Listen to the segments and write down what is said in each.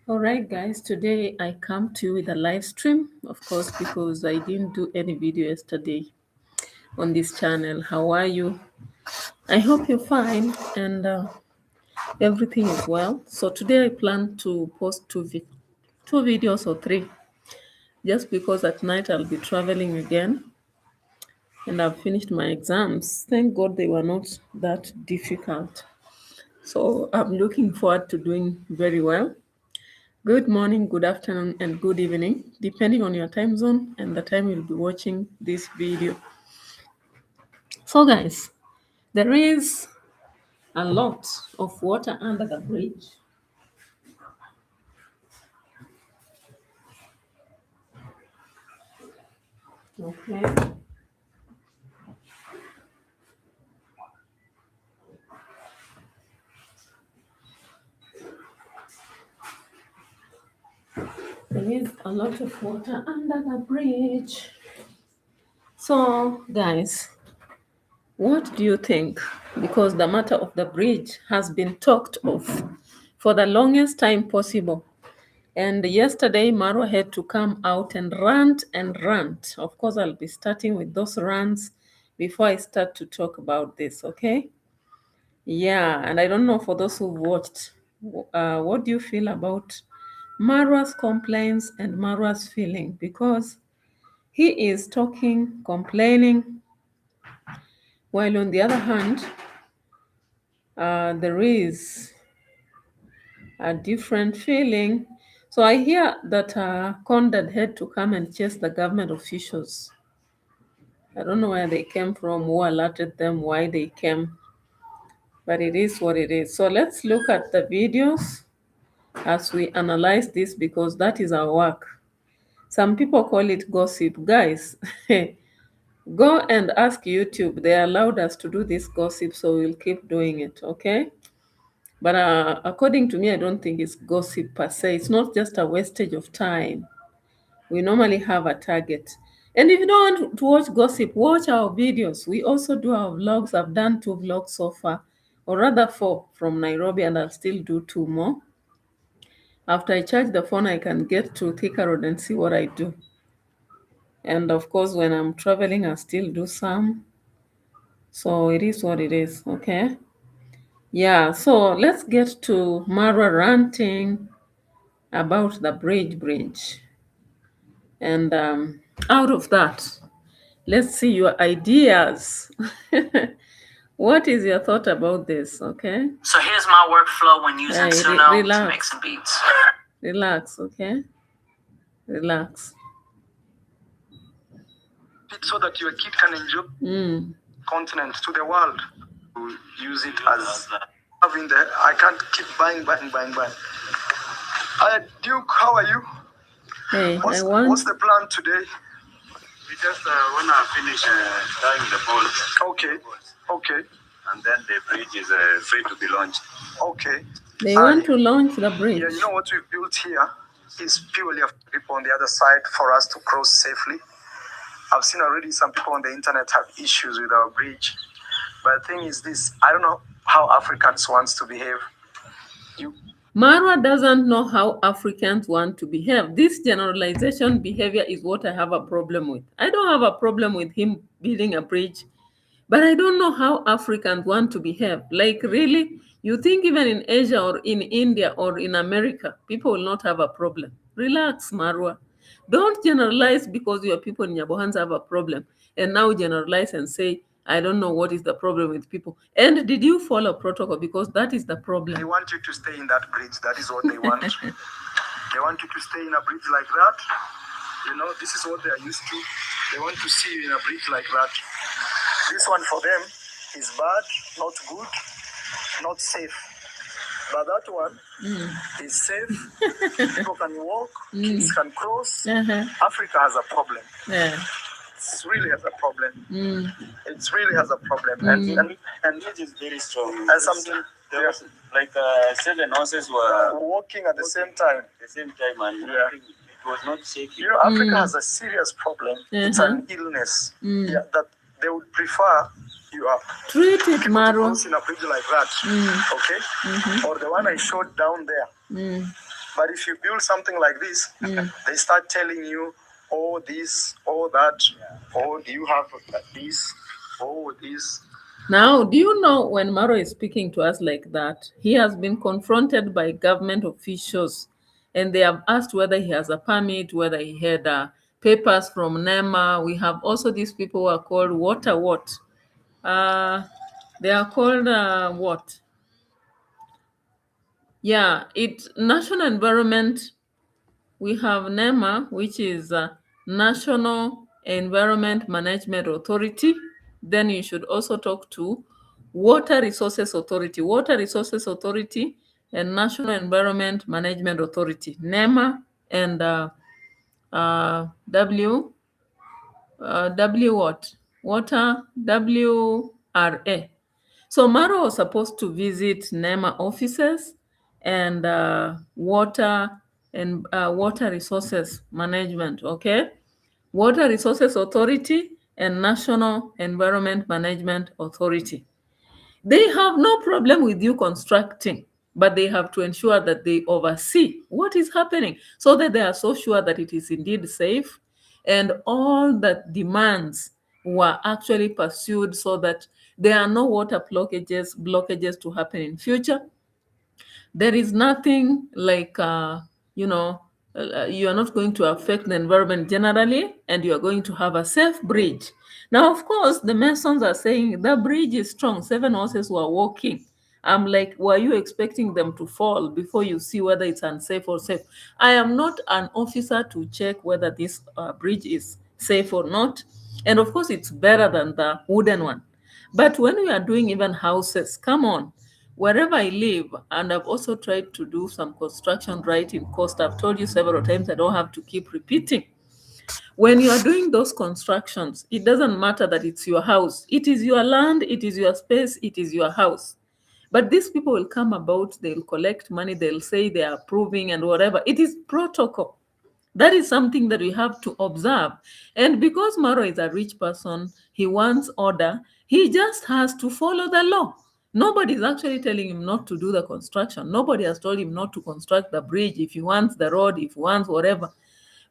All right, guys, today I come to you with a live stream, of course, because I didn't do any video yesterday on this channel. How are you? I hope you're fine and everything is well. So today I plan to post two videos or three, just because at night I'll be traveling again and I've finished my exams. Thank God they were not that difficult. So I'm looking forward to doing very well. Good morning, good afternoon, and good evening, depending on your time zone and the time you'll be watching this video. So, guys, there is a lot of water under the bridge. Okay. There is a lot of water under the bridge. So, guys, what do you think? Because the matter of the bridge has been talked of for the longest time possible. And yesterday, Marwa had to come out and rant and rant. Of course, I'll be starting with those rants before I start to talk about this, okay? Yeah, and I don't know for those who watched, what do you feel about Marwa's complaints and Marwa's feeling? Because he is talking, complaining, while on the other hand, there is a different feeling. So I hear that Condad had to come and chase the government officials. I don't know where they came from, who alerted them, why they came, but it is what it is. So let's look at the videos as we analyze this because that is our work. Some people call it gossip. Guys, go and ask YouTube. They allowed us to do this gossip, so we'll keep doing it, okay? But according to me, I don't think it's gossip per se. It's not just a wastage of time. We normally have a target. And if you don't want to watch gossip, watch our videos. We also do our vlogs. I've done 2 vlogs so far, or rather 4 from Nairobi, and I'll still do 2 more. After I charge the phone, I can get to Thika Road and see what I do. And of course, when I'm traveling, I still do some. So it is what it is, okay? Yeah, so let's get to Mara ranting about the bridge. And out of that, let's see your ideas. What is your thought about this, okay? So here's my workflow when using Suno to make some beats. Relax, okay? Relax. So that your kid can enjoy continent to the world. Use it as having the. I can't keep buying. Duke, how are you? Hey, what's the plan today? We just want to finish tying the bolts. Okay. And then the bridge is free to be launched. Okay. They want to launch the bridge. Yeah, you know what we've built here is purely for people on the other side for us to cross safely. I've seen already some people on the internet have issues with our bridge. But the thing is this, I don't know how Africans want to behave. Marwa doesn't know how Africans want to behave. This generalization behavior is what I have a problem with. I don't have a problem with him building a bridge, but I don't know how Africans want to behave. Like, really? You think even in Asia or in India or in America, people will not have a problem? Relax, Marwa. Don't generalize because your people in Nyabohans have a problem. And now generalize and say, I don't know what is the problem with people. And did you follow protocol? Because that is the problem. They want you to stay in that bridge. That is what they want. They want you to stay in a bridge like that. You know, this is what they are used to. They want to see you in a bridge like that. This one for them is bad, not good, not safe. But that one is safe. People can walk, kids can cross. Africa has a problem. Yeah. It really has a problem. It really has a problem. And It is very strong. and something There was like 7 horses were walking at the same time. and it was not shaking. You know, Africa has a serious problem. It's an illness. Yeah, that they would prefer you are Treat it, people to Maro. cross in a bridge like that. Okay? Or the one I showed down there. But if you build something like this, they start telling you, oh, this, oh, that, oh, do you have this, oh, this. Now, do you know when Maro is speaking to us like that, he has been confronted by government officials and they have asked whether he has a permit, whether he had papers from NEMA. We have also these people who are called what? They are called what? Yeah, it's National Environment. We have NEMA, which is National Environment Management Authority. Then you should also talk to Water Resources Authority. Water Resources Authority and National Environment Management Authority. NEMA and W what? Water, WRA. So Maro was supposed to visit NEMA offices and water resources management, okay? Water Resources Authority and National Environment Management Authority. They have no problem with you constructing, but they have to ensure that they oversee what is happening so that they are so sure that it is indeed safe and all the demands were actually pursued so that there are no water blockages to happen in future. There is nothing like you are not going to affect the environment generally, and you are going to have a safe bridge. Now, of course, the masons are saying the bridge is strong. 7 horses were walking. I'm like, were you expecting them to fall before you see whether it's unsafe or safe? I am not an officer to check whether this bridge is safe or not. And of course, it's better than the wooden one. But when we are doing even houses, come on, wherever I live, and I've also tried to do some construction right in coast. I've told you several times, I don't have to keep repeating. When you are doing those constructions, it doesn't matter that it's your house. It is your land, it is your space, it is your house. But these people will come about, they'll collect money, they'll say they are approving and whatever. It is protocol. That is something that we have to observe. And because Maro is a rich person, he wants order, he just has to follow the law. Nobody is actually telling him not to do the construction. Nobody has told him not to construct the bridge if he wants the road, if he wants whatever.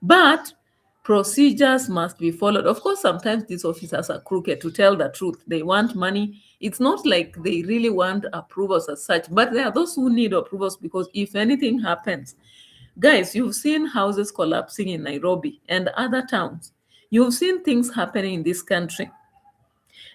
But procedures must be followed. Of course, sometimes these officers are crooked, to tell the truth. They want money. It's not like they really want approvals as such, but there are those who need approvals because if anything happens, guys, you've seen houses collapsing in Nairobi and other towns. You've seen things happening in this country.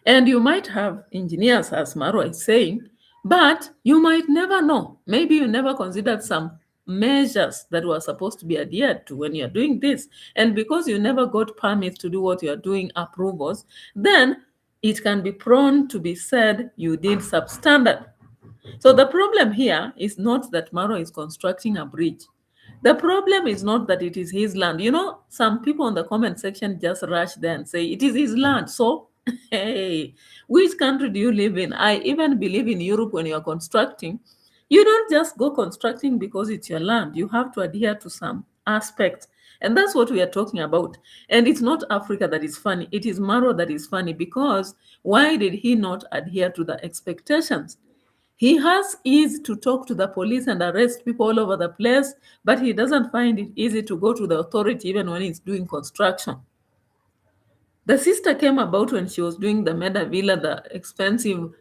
And you might have engineers, as Maro is saying, but you might never know. Maybe you never considered some measures that were supposed to be adhered to when you're doing this. And because you never got permits to do what you're doing, approvals, then it can be prone to be said you did substandard. So the problem here is not that Maro is constructing a bridge. The problem is not that it is his land. You know, some people in the comment section just rush there and say it is his land. So, hey, which country do you live in? I even believe in Europe when you are constructing, you don't just go constructing because it's your land. You have to adhere to some aspects. And that's what we are talking about. And it's not Africa that is funny. It is Maro that is funny because why did he not adhere to the expectations? He has ease to talk to the police and arrest people all over the place, but he doesn't find it easy to go to the authority even when he's doing construction. The sister came about when she was doing the Meda Villa, the expensive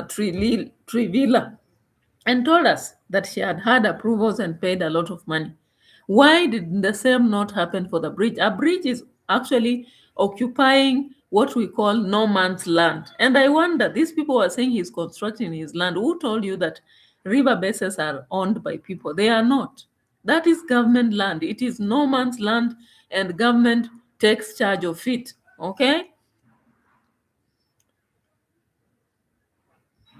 tree villa, and told us that she had had approvals and paid a lot of money. Why did the same not happen for the bridge? A bridge is actually occupying what we call no man's land. And I wonder, these people are saying he's constructing his land. Who told you that river bases are owned by people? They are not. That is government land. It is no man's land, and government takes charge of it. Okay?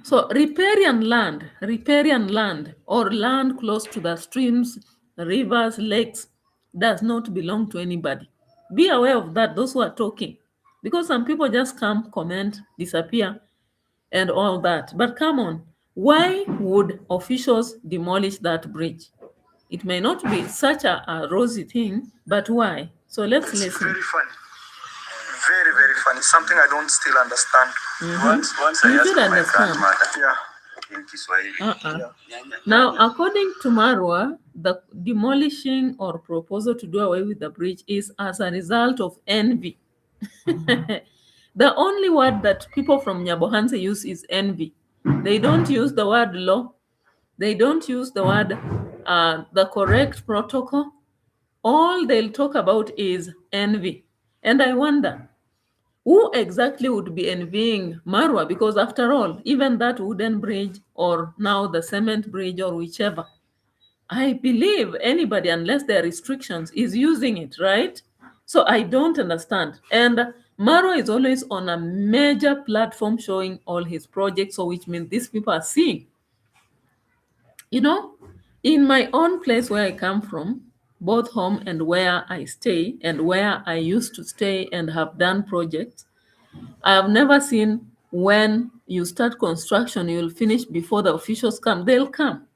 So riparian land or land close to the streams, rivers, lakes does not belong to anybody. Be aware of that, those who are talking. Because some people just come, comment, disappear, and all that. But come on, why would officials demolish that bridge? It may not be such a rosy thing, but why? So let's It's listen. very funny. Very, very funny. Something I don't still understand. Once I You asked should my understand. grandmother Yeah. in Kiswahili. Now, according to Marwa, the demolishing or proposal to do away with the bridge is as a result of envy. The only word that people from Nyabohanse use is envy. They don't use the word law. They don't use the word the correct protocol. All they'll talk about is envy. And I wonder, who exactly would be envying Marwa? Because after all, even that wooden bridge or now the cement bridge or whichever, I believe anybody, unless there are restrictions, is using it, right? So I don't understand. And Marwa is always on a major platform showing all his projects, so which means these people are seeing. You know, in my own place where I come from, both home and where I stay and where I used to stay and have done projects, I have never seen when you start construction, you'll finish before the officials come. They'll come.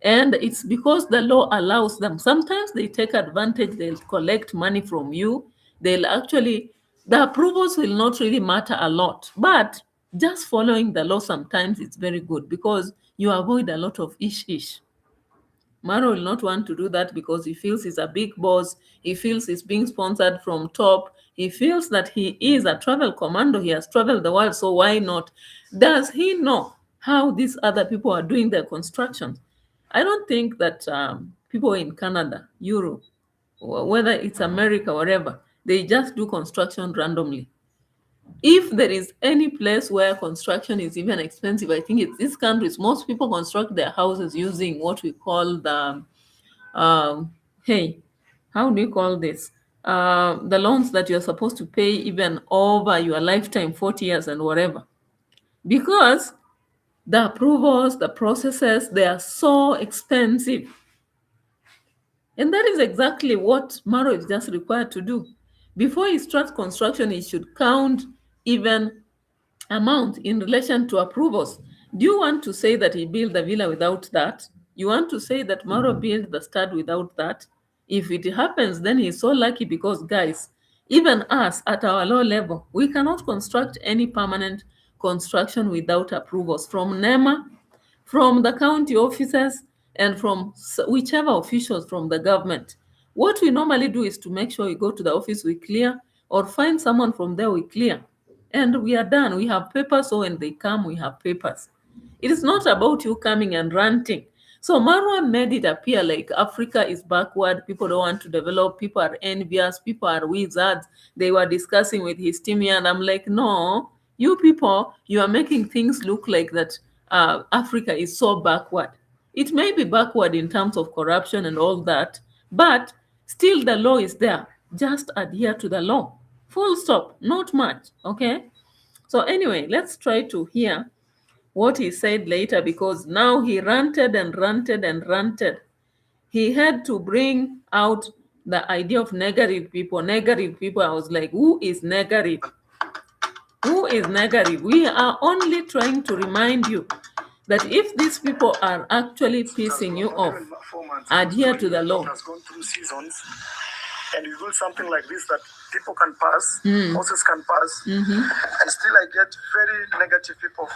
And it's because the law allows them. Sometimes they take advantage, they'll collect money from you. They'll actually, the approvals will not really matter a lot. But just following the law sometimes it's very good because you avoid a lot of ish. Maro will not want to do that because he feels he's a big boss. He feels he's being sponsored from top. He feels that he is a travel commando. He has traveled the world, so why not? Does he know how these other people are doing their constructions? I don't think that people in Canada, Europe, or whether it's America, wherever, they just do construction randomly. If there is any place where construction is even expensive, I think it's these countries. Most people construct their houses using what we call the hey, how do you call this? The loans that you're supposed to pay even over your lifetime, 40 years and whatever. Because the approvals, the processes, they are so expensive. And that is exactly what Maro is just required to do. Before he starts construction, he should count even amount in relation to approvals. Do you want to say that he built the villa without that? You want to say that Mauro built the stud without that? If it happens, then he's so lucky because, guys, even us at our low level, we cannot construct any permanent construction without approvals from NEMA, from the county officers, and from whichever officials from the government. What we normally do is to make sure we go to the office, we clear, or find someone from there, we clear. And we are done. We have papers, so when they come, we have papers. It is not about you coming and ranting. So Marwan made it appear like Africa is backward, people don't want to develop, people are envious, people are wizards. They were discussing with his team here, and I'm like, no, you people, you are making things look like that Africa is so backward. It may be backward in terms of corruption and all that, but still the law is there. Just adhere to the law. Full stop, not much, okay? So anyway, let's try to hear what he said later because now he ranted and ranted and ranted. He had to bring out the idea of negative people. Negative people, I was like, who is negative? Who is negative? We are only trying to remind you that if these people are actually pissing you off, adhere to the law. Has gone through seasons, and you do something like this that people can pass, horses can pass, and still I get very negative people,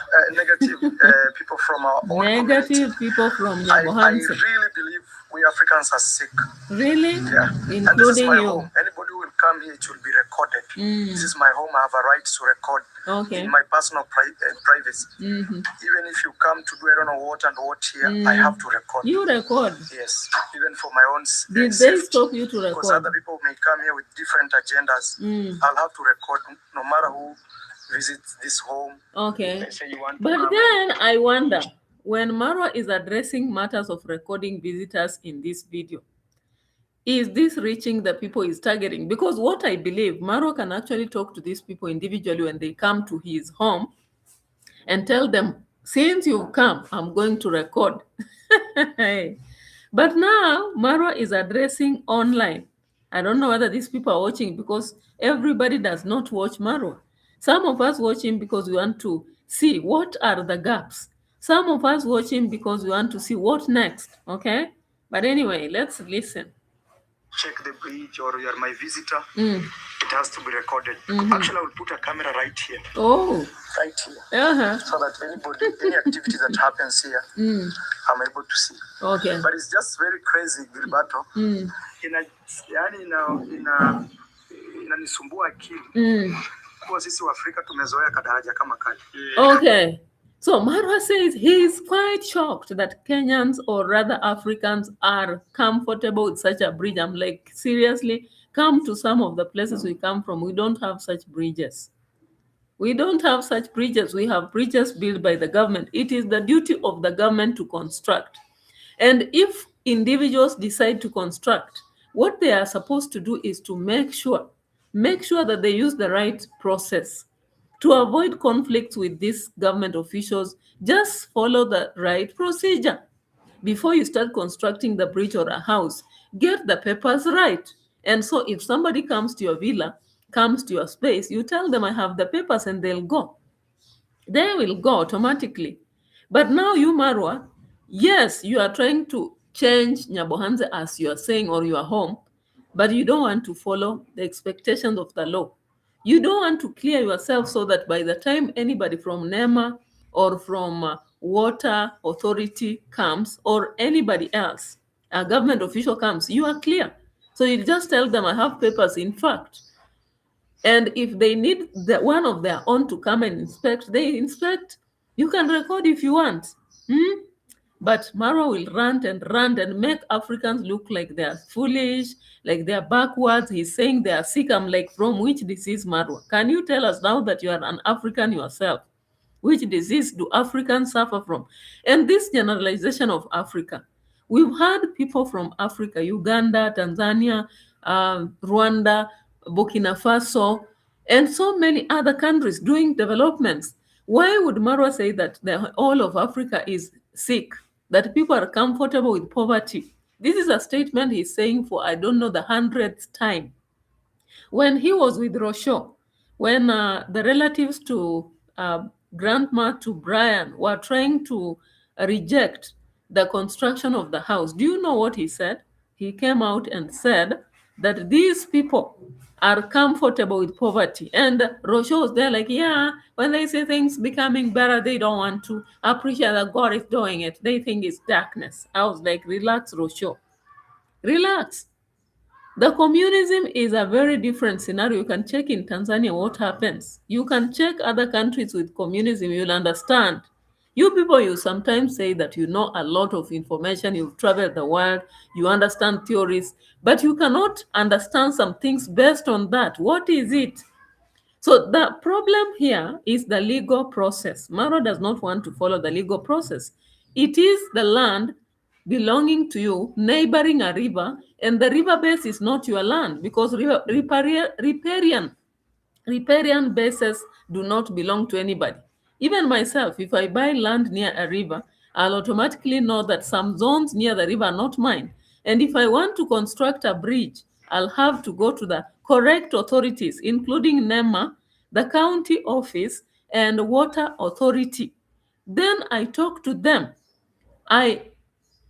people from our own Negative people from I Nyabohanse. really believe we Africans are sick. Really? Yeah. And this is Including my you. home. Anybody who will come here, it will be recorded. This is my home. I have a right to record Okay. in my personal privacy. Even if you come to do I don't know what and what here, I have to record. You record. Yes, even for my own Did they safety. stop you to Because record? other people may come here with different agendas. I'll have to record no matter who visits this home. Okay. They say you want to But come. then I wonder, when Marwa is addressing matters of recording visitors in this video, is this reaching the people he's targeting? Because what I believe, Marwa can actually talk to these people individually when they come to his home and tell them, since you've come, I'm going to record. But now Marwa is addressing online. I don't know whether these people are watching, because everybody does not watch Marwa. Some of us watch him because we want to see what are the gaps. Some of us watch him because we want to see what next. Okay? But anyway, let's listen. Check the bridge, or you are my visitor. Mm. It has to be recorded. Mhm. Actually, I will put a camera right here. Oh. Right here. Uh-huh. So that any activity that happens here, I'm able to see. Okay. But it's just very crazy, Gilberto. Inanisumbua akili. Kwa sisi wa Afrika tumezoea kadaraja kama kale. Okay. So Marwa says he is quite shocked that Kenyans, or rather Africans, are comfortable with such a bridge. I'm like, seriously, come to some of the places we come from. We don't have such bridges. We don't have such bridges. We have bridges built by the government. It is the duty of the government to construct. And if individuals decide to construct, what they are supposed to do is to make sure that they use the right process. To avoid conflicts with these government officials, just follow the right procedure. Before you start constructing the bridge or a house, get the papers right. And so if somebody comes to your villa, comes to your space, you tell them, I have the papers, and they'll go. They will go automatically. But now you, Marwa, yes, you are trying to change Nyabohanze as you are saying, or your home, but you don't want to follow the expectations of the law. You don't want to clear yourself so that by the time anybody from NEMA or from Water Authority comes, or anybody else, a government official comes, you are clear. So you just tell them, I have papers, in fact. And if they need one of their own to come and inspect, they inspect. You can record if you want. But Marwa will rant and make Africans look like they are foolish, like they are backwards. He's saying they are sick. I'm like, from which disease, Marwa? Can you tell us now that you are an African yourself? Which disease do Africans suffer from? And this generalization of Africa. We've had people from Africa, Uganda, Tanzania, Rwanda, Burkina Faso, and so many other countries doing developments. Why would Marwa say that all of Africa is sick, that people are comfortable with poverty? This is a statement he's saying for, I don't know, the 100th time. When he was with Rochelle, when the relatives to grandma to Brian were trying to reject the construction of the house, do you know what he said? He came out and said that these people are comfortable with poverty. And Rochelle was there like, yeah, when they see things becoming better, they don't want to appreciate that God is doing it. They think it's darkness. I was like, relax, Rochelle. Relax. The communism is a very different scenario. You can check in Tanzania what happens. You can check other countries with communism, you'll understand. You people, you sometimes say that you know a lot of information, you've traveled the world, you understand theories, but you cannot understand some things based on that. What is it? So the problem here is the legal process. Maro does not want to follow the legal process. It is the land belonging to you, neighboring a river, and the river base is not your land, because riparian bases do not belong to anybody. Even myself, if I buy land near a river, I'll automatically know that some zones near the river are not mine. And if I want to construct a bridge, I'll have to go to the correct authorities, including NEMA, the county office, and water authority. Then I talk to them. I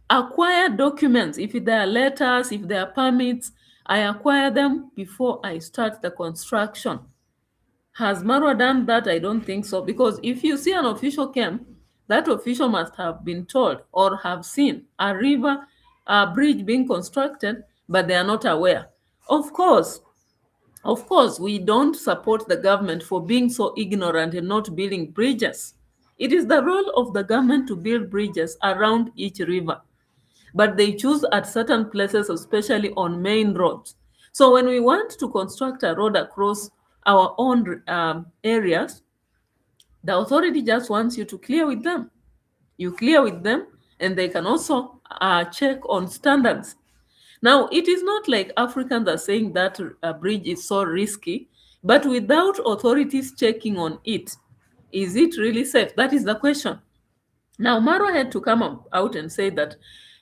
acquire documents. If there are letters, if there are permits, I acquire them before I start the construction. Has Marwa done that? I don't think so. Because if you see an official came, that official must have been told or have seen a river, a bridge being constructed, but they are not aware. Of course, we don't support the government for being so ignorant and not building bridges. It is the role of the government to build bridges around each river, but they choose at certain places, especially on main roads. So when we want to construct a road across our own areas, the authority just wants you to clear with them. You clear with them, and they can also check on standards. Now, it is not like Africans are saying that a bridge is so risky, but without authorities checking on it, Is it really safe? That is the question. Now, Marwa had to come out and say that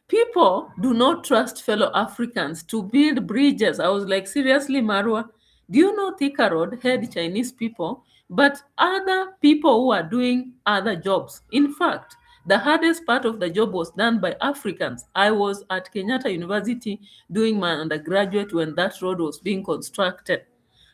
people do not trust fellow Africans to build bridges. I was like, seriously, Marwa? Do you know Thika Road had Chinese people, but other people who are doing other jobs? In fact, the hardest part of the job was done by Africans. I was at Kenyatta University doing my undergraduate when that road was being constructed.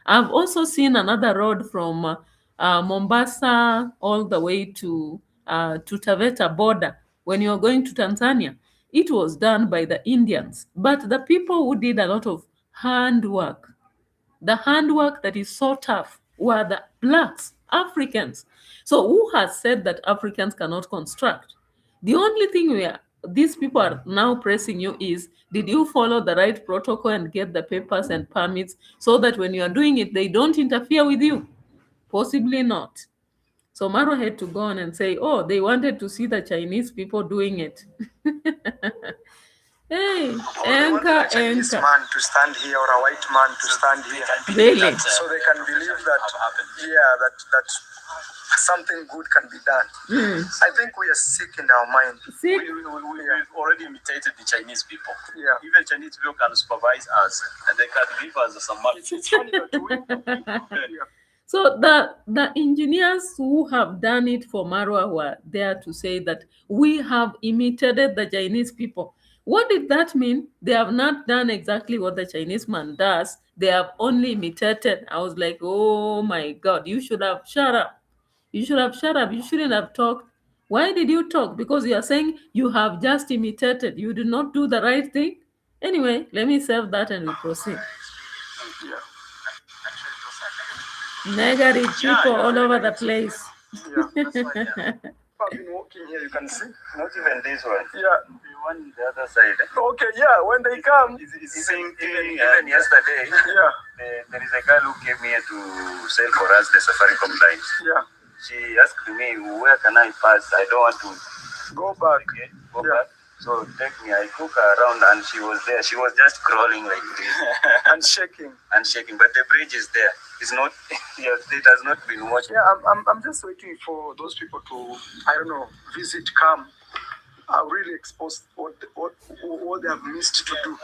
I've also seen another road from Mombasa all the way to Taveta border. When you're going to Tanzania, it was done by the Indians. But the people who did a lot of handwork, the handwork that is so tough, were the blacks, Africans. So who has said that Africans cannot construct? The only thing these people are now pressing you is, did you follow the right protocol and get the papers and permits so that when you are doing it, they don't interfere with you? Possibly not. So Maro had to go on and say, oh, they wanted to see the Chinese people doing it. Hey, Or they wanted a Chinese man to stand here or a white man to stand here. Really? So they can believe that, that something good can be done. I think we are sick in our mind. Sick? We've already imitated the Chinese people. Yeah. Even Chinese people can supervise us and they can give us some money. It's funny that yeah. So the engineers who have done it for Marwa were there to say that we have imitated the Chinese people. What did that mean? They have not done exactly what the Chinese man does. They have only imitated. I was like, oh my God, you should have shut up. You should have shut up. You shouldn't have talked. Why did you talk? Because you are saying you have just imitated. You did not do the right thing. Anyway, let me save that and we proceed. Yeah. Negative people all over the place. Yeah. I've been walking here, you can see. Not even this one. Yeah. The one the other side. Okay, yeah, when they come. Even yesterday, Yeah. there is a girl who came here to sell for us the Safaricom lines. Yeah. She asked me, where can I pass? I don't want to Go back. go Yeah. back. So take me. I took her around and she was there. She was just crawling like this And shaking. and shaking. But the bridge is there. It's not, it has not been washed. Yeah, I'm just waiting for those people to, I don't know, visit, come, really expose what they have missed to do.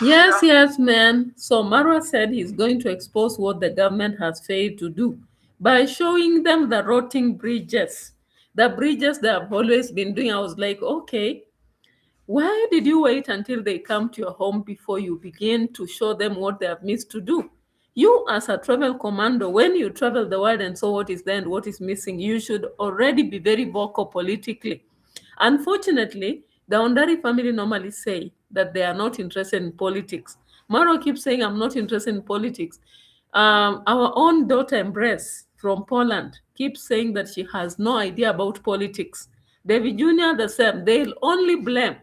Yes, man. So Marwa said he's going to expose what the government has failed to do by showing them the rotting bridges. The bridges they have always been doing. I was like, okay, why did you wait until they come to your home before you begin to show them what they have missed to do? You, as a travel commando, when you travel the world and saw what is there and what is missing, you should already be very vocal politically. Unfortunately, the Ondari family normally say that they are not interested in politics. Maro keeps saying, I'm not interested in politics. Our own daughter, Embrace, from Poland, keeps saying that she has no idea about politics. David Jr., the same. They'll only blame,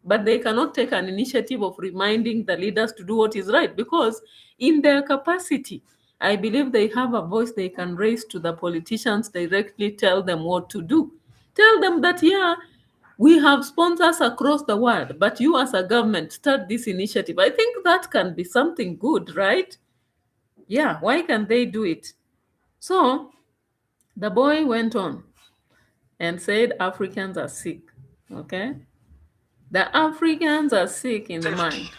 but they cannot take an initiative of reminding the leaders to do what is right because, in their capacity, I believe they have a voice they can raise to the politicians, directly tell them what to do. Tell them that, yeah, we have sponsors across the world, but you as a government start this initiative. I think that can be something good, right? Yeah, why can't they do it? So the boy went on and said Africans are sick. Okay? The Africans are sick in the mind.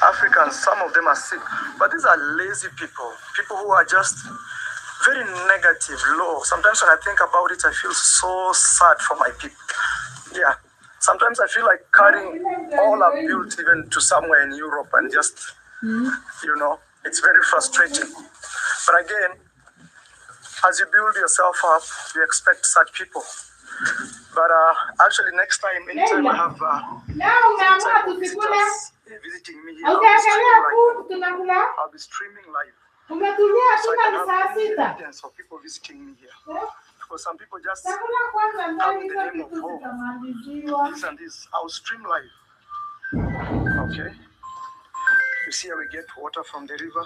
Africans, some of them are sick, but these are lazy people who are just very negative, low. Sometimes when I think about it, I feel so sad for my people. Yeah. Sometimes I feel like carrying all I've built even to somewhere in Europe and just, it's very frustrating. But again, as you build yourself up, you expect such people. But actually, next time, anytime I have visitors visiting me here, I'll be streaming live. So I can have evidence of people visiting me here. Because some people just have the name of home. This and this. I'll stream live. Okay. You see how we get water from the river?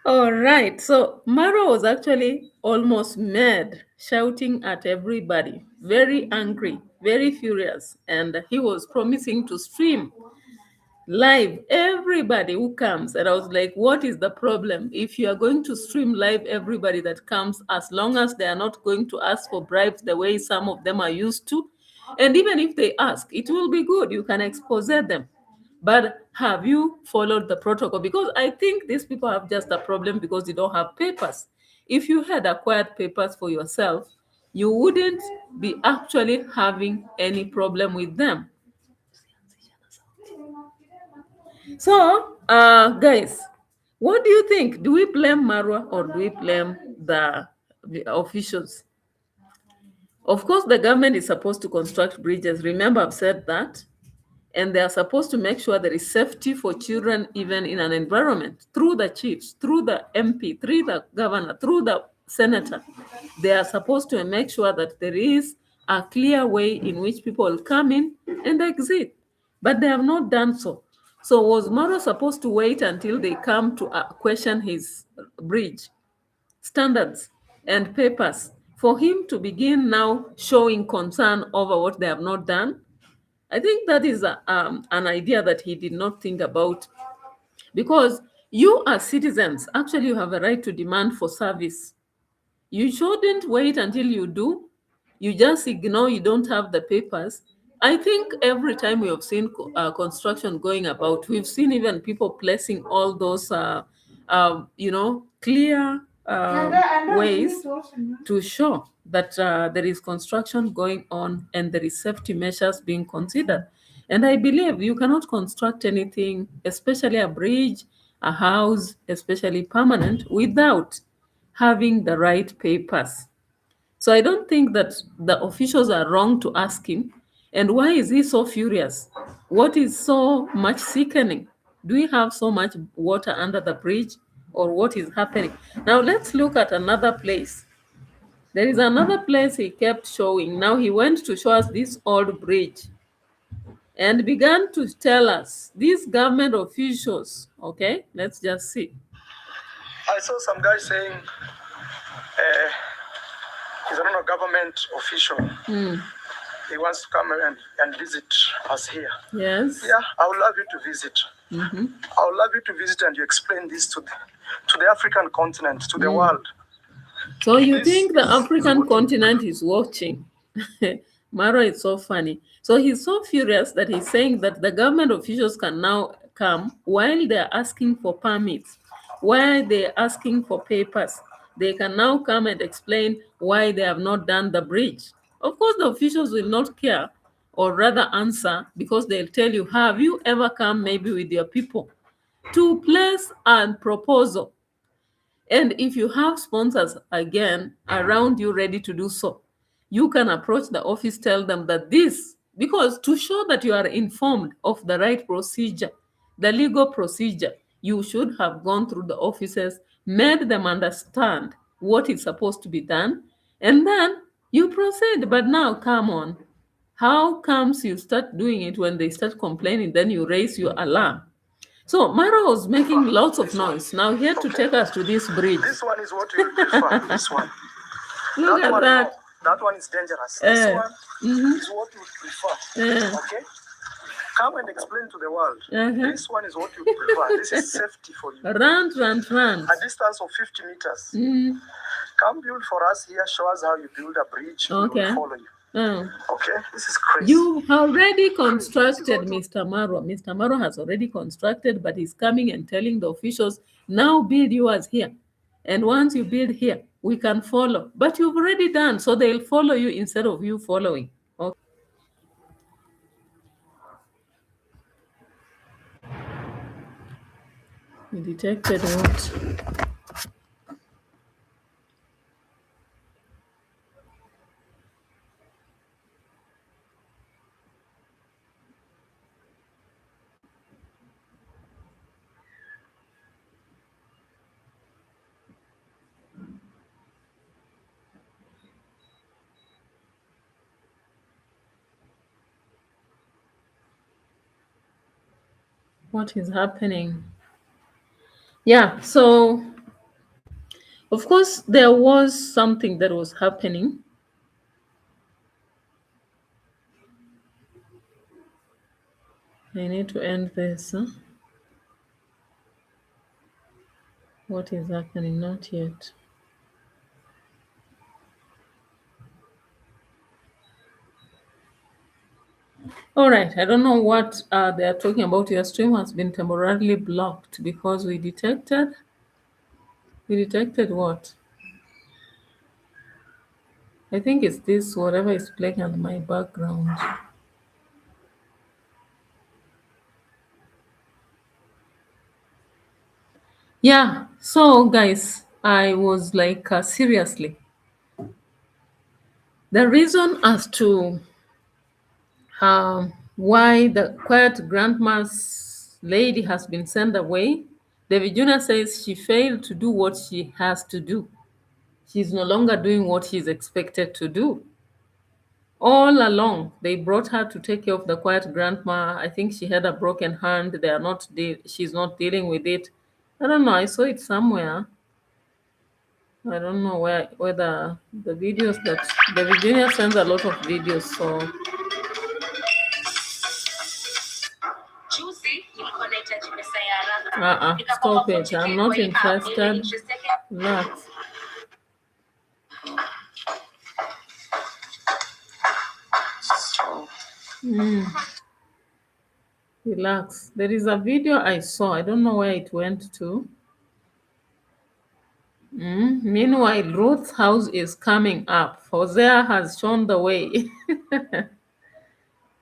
All right. So Maro was actually almost mad, shouting at everybody, very angry, very furious, and he was promising to stream live, everybody who comes. And I was like, what is the problem? If you are going to stream live everybody that comes, as long as they are not going to ask for bribes the way some of them are used to, and even if they ask, it will be good. You can expose them. But have you followed the protocol? Because I think these people have just a problem because they don't have papers. If you had acquired papers for yourself, you wouldn't be actually having any problem with them. So, guys, what do you think? Do we blame Marwa or do we blame the officials? Of course, the government is supposed to construct bridges. Remember, I've said that. And they are supposed to make sure there is safety for children, even in an environment, through the chiefs, through the MP, through the governor, through the senator. They are supposed to make sure that there is a clear way in which people come in and exit. But they have not done so. So was Maro supposed to wait until they come to question his bridge standards and papers for him to begin now showing concern over what they have not done? I think that is an idea that he did not think about, because you as citizens, actually you have a right to demand for service. You shouldn't wait until you do. You just ignore you don't have the papers. I think every time we have seen construction going about, we've seen even people placing all those, clear ways to show that there is construction going on and there is safety measures being considered. And I believe you cannot construct anything, especially a bridge, a house, especially permanent, without having the right papers. So I don't think that the officials are wrong to ask him. And why is he so furious? What is so much sickening? Do we have so much water under the bridge, or what is happening? Now let's look at another place. There is another place he kept showing. Now he went to show us this old bridge and began to tell us, these government officials, okay, let's just see. I saw some guy saying he's another government official. He wants to come and visit us here. Yes. Yeah, I would love you to visit. I would love you to visit and you explain this to the African continent, to the world. So you think the African continent is watching? Maro is so funny. So he's so furious that he's saying that the government officials can now come while they're asking for permits, while they're asking for papers. They can now come and explain why they have not done the bridge. Of course, the officials will not care, or rather answer, because they'll tell you, have you ever come maybe with your people to place a proposal? And if you have sponsors again around you ready to do so, you can approach the office, tell them that this, because to show that you are informed of the right procedure, the legal procedure, you should have gone through the offices, made them understand what is supposed to be done, and then you proceed. But now, come on. How comes you start doing it when they start complaining, then you raise your alarm? So Mara was making lots of noise. Now he had to take us to this bridge. This one is what you prefer. This one. Look at one, that. No, that one is dangerous. This one is what you prefer. Okay? Come and explain to the world. This one is what you prefer. This is safety for you. Rant. A distance of 50 meters. Come build for us here. Show us how you build a bridge. Okay. We will follow you. Okay, this is crazy. You already constructed, Mr. Maro. Mr. Maro has already constructed, but he's coming and telling the officials, now build yours here. And once you build here, we can follow. But you've already done, so they'll follow you instead of you following. Okay. We detected what? What is happening? Yeah, so of course there was something that was happening. I need to end this. Huh? What is happening? Not yet. All right. I don't know what they are talking about. Your stream has been temporarily blocked because we detected. We detected what? I think it's this whatever is playing on my background. Yeah. So guys, I was like seriously. The reason as to why the quiet grandma's lady has been sent away, David Jr. says she failed to do what she has to do. She's no longer doing what she's expected to do. All along, they brought her to take care of the quiet grandma. I think she had a broken hand. They are not. She's not dealing with it. I don't know. I saw it somewhere. I don't know whether the videos that the Virginia sends a lot of videos. So stop it. I'm not interested. Relax. Relax. There is a video I saw. I don't know where it went to. Meanwhile, Ruth's house is coming up. Hosea has shown the way.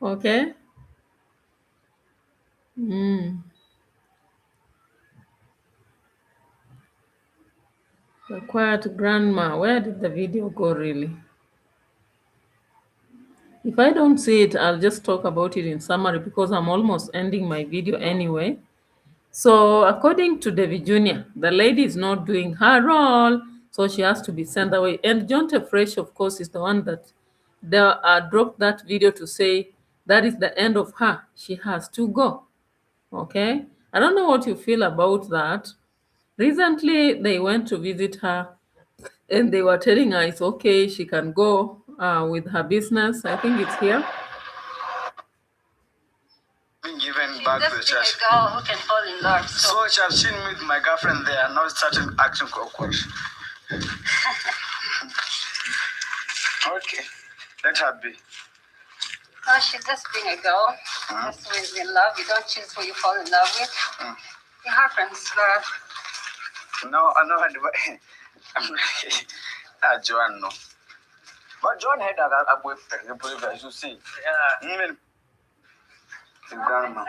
Okay. The quiet grandma. Where did the video go, really? If I don't see it, I'll just talk about it in summary because I'm almost ending my video anyway. So, according to David Jr., the lady is not doing her role, so she has to be sent away. And John Tefresh, of course, is the one that dropped that video to say that is the end of her. She has to go. Okay? I don't know what you feel about that. Recently, they went to visit her and they were telling her it's okay, she can go with her business. I think it's here. Being given back to the church. A girl who can fall in love. So she has seen me with my girlfriend there and now starting acting awkward. Okay, let her be. Oh, she's just being a girl. Just with in love. You don't choose who you fall in love with. It happens, but no, I know. Joan, no. But John had a boyfriend, as you see. Yeah. Even the grandma.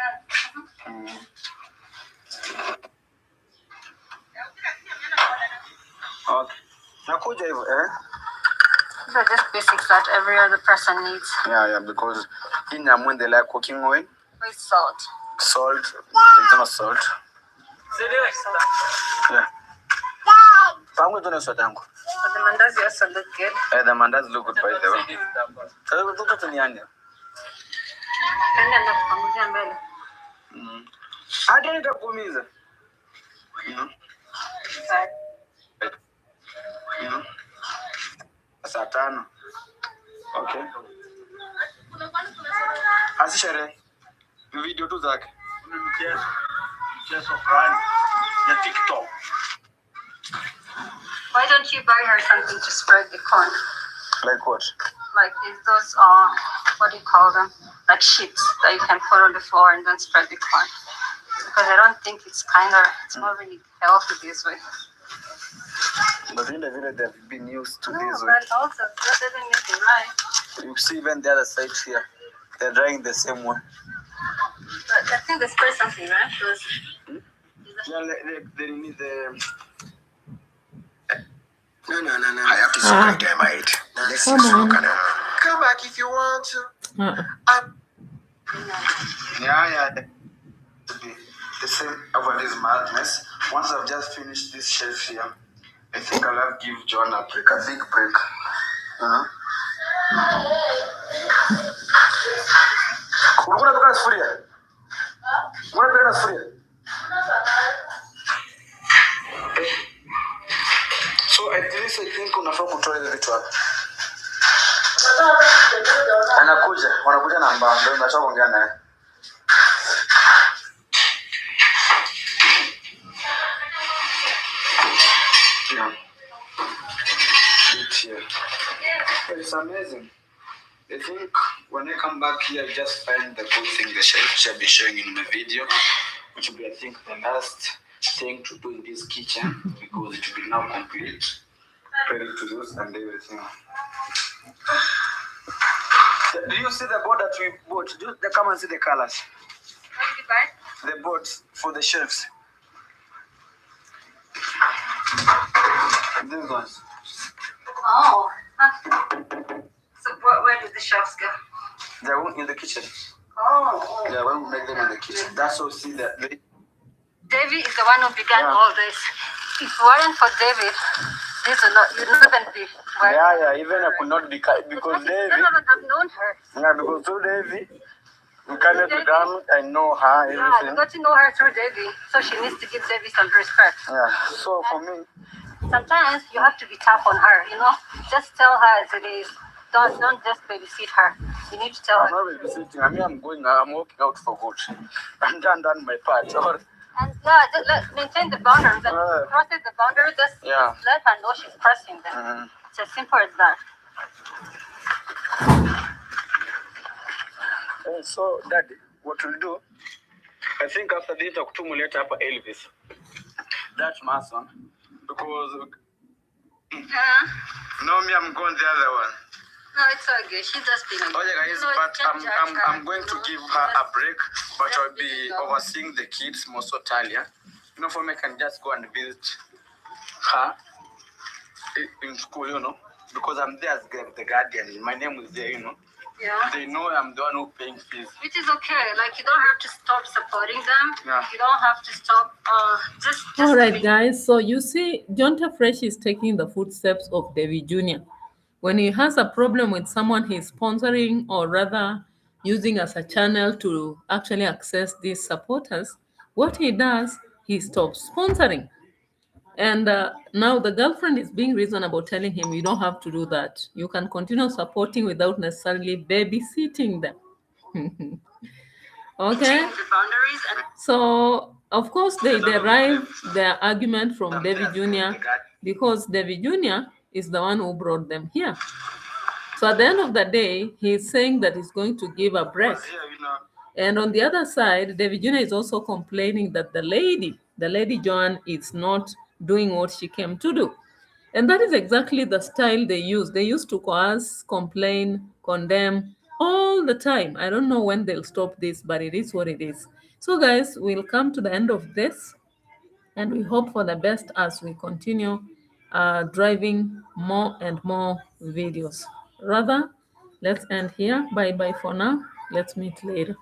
Okay. Nakuja hivyo, these are just basics that every other person needs. Yeah, because in Yamun they like cooking oil. With salt. Salt. There's no salt. Yeah. But the mandazi also look good. The mandazi look good by the way. Look at the nyanya. I didn't kumiza. Satana. Okay. Asishere. Video tu zake. Just of Rant, the TikTok. Why don't you buy her something to spread the corn? Like what? Like those what do you call them? Like sheets that you can put on the floor and then spread the corn. Because I don't think it's not really healthy this way. But in the village they've been used to this way. But also that doesn't make it right. You see even the other side here. They're drying the same way. But I think they spread something, right? Yeah, they need the No. I have to see dynamite. Let's see Come on. Come back if you want to. Yeah. The same over this madness. Once I've just finished this shelf here, I think I'll have give John a big break. Unataka sufuria? Unataka sufuria? So at least I think unafaa kutoa ile vitu hapa. Wanakuja na mbao ndio nataka kuongea naye. It's amazing. I think when I come back here, I just find the good thing, the shelf, which I've been showing in my video, which will be, I think, the last thing to do in this kitchen because it will be now complete, ready to use and everything. Do you see the board that we bought? Come and see the colors. What did you buy? The boards for the shelves. These ones. Oh. So where did the shelves go? They're in the kitchen. Oh. Yeah, when we make them in the kitchen. That's all. See that. David is the one who began all this. If it weren't for David, this would not, you'd not even be. Yeah, even I could not be because David. None of us have known her. Yeah, because through David, we came to them. I know her. Everything. Yeah, you got to know her through David, so she needs to give David some respect. Yeah. So for me, sometimes you have to be tough on her. You know, just tell her as it is. Don't just babysit her. You need to tell her. I'm not babysitting. I mean, I'm walking out for good. I'm done my part. And yeah, just maintain the boundaries. And crosses the boundaries, just let her know she's crossing them. It's as simple as that. And so, Daddy, what we'll do, I think after this, I'll accumulate up Elvis. That mason, because no, me, I'm going the other one. No, it's okay. She's just being. Okay, guys, but I'm going to give her a break, but I'll be overseeing the kids most of Talia. You know, for me, I can just go and visit her in school, you know, because I'm there as the guardian. My name is there, you know. Yeah. They know I'm the one who paying fees. Which is okay. Like, you don't have to stop supporting them. Yeah. You don't have to stop. Just all right, guys. So you see, Jonta Fresh is taking the footsteps of David Jr. When he has a problem with someone he's sponsoring or rather using as a channel to actually access these supporters, what he does, he stops sponsoring. And now the girlfriend is being reasonable, telling him, you don't have to do that. You can continue supporting without necessarily babysitting them. Okay? So, of course, they derive their argument from David Jr. because David Jr. is the one who brought them here. So at the end of the day, he's saying that he's going to give a break. And on the other side, David Jr. is also complaining that the lady Joan, is not doing what she came to do. And that is exactly the style they use. They used to coerce, complain, condemn all the time. I don't know when they'll stop this, but it is what it is. So guys, we'll come to the end of this. And we hope for the best as we continue driving more and more videos. Rather, let's end here. Bye-bye for now. Let's meet later.